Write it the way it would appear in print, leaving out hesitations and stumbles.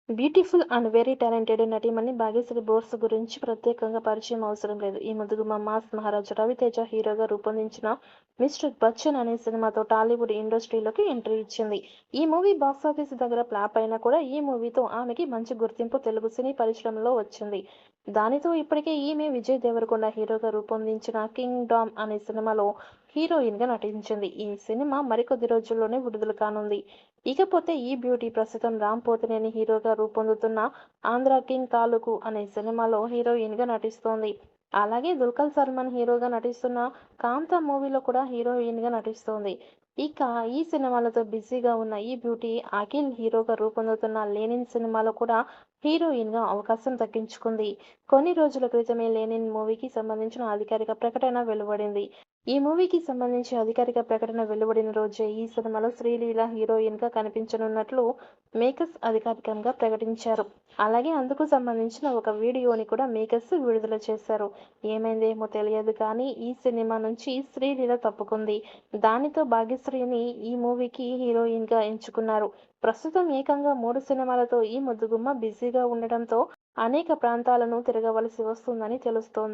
Beautiful and very talented నటీమణి భాగ్యశ్రీ బోర్స్ గురించి ప్రత్యేకంగా పరిచయం అవసరం లేదు. ఈ ముదుగుమ్మ మాస్ మహారాజు రవితేజ హీరోగా రూపొందించిన మిస్టర్ బచ్చన్ అనే సినిమాతో టాలీవుడ్ ఇండస్ట్రీలోకి ఎంట్రీ ఇచ్చింది. ఈ మూవీ బాక్సాఫీస్ దగ్గర ఫ్లాప్ అయినా కూడా ఈ మూవీతో ఆమెకి మంచి గుర్తింపు తెలుగు సినీ పరిశ్రమలో వచ్చింది. దానితో ఇప్పటికే ఈమె విజయ్ దేవరకొండ హీరోగా రూపొందించిన కింగ్ డామ్ అనే సినిమాలో హీరోయిన్గా నటించింది. ఈ సినిమా మరికొద్ది రోజుల్లోనే విడుదల కానుంది. ఇకపోతే ఈ బ్యూటీ ప్రస్తుతం రామ్ పోతినేని హీరోగా రూపొందుతున్న ఆంధ్ర కింగ్ తాలూకు అనే సినిమాలో హీరోయిన్గా నటిస్తోంది. అలాగే దుల్కర్ సల్మాన్ హీరోగా నటిస్తున్న కాంతా మూవీలో కూడా హీరోయిన్గా నటిస్తోంది. ఇక ఈ సినిమాలతో బిజీగా ఉన్న ఈ బ్యూటీ అఖిల్ హీరోగా రూపొందుతున్న లెనిన్ సినిమాలో కూడా హీరోయిన్గా అవకాశం దక్కించుకుంది. కొన్ని రోజుల క్రితమే లెనిన్ మూవీకి సంబంధించిన అధికారిక ప్రకటన వెలువడింది. ఈ మూవీకి సంబంధించి అధికారిక ప్రకటన వెలువడిన రోజే ఈ సినిమాలో శ్రీలీల హీరోయిన్గా కనిపించనున్నట్లు మేకర్స్ అధికారికంగా ప్రకటించారు. అలాగే అందుకు సంబంధించిన ఒక వీడియోని కూడా మేకర్స్ విడుదల చేశారు. ఏమైందేమో తెలియదు కానీ ఈ సినిమా నుంచి శ్రీలీల తప్పుకుంది. దానితో భాగ్యశ్రీని ఈ మూవీకి హీరోయిన్గా ఎంచుకున్నారు. ప్రస్తుతం ఏకంగా 3 సినిమాలతో ఈ ముద్దుగుమ్మ బిజీగా ఉండడంతో అనేక ప్రాంతాలను తిరగవలసి వస్తుందని తెలుస్తోంది.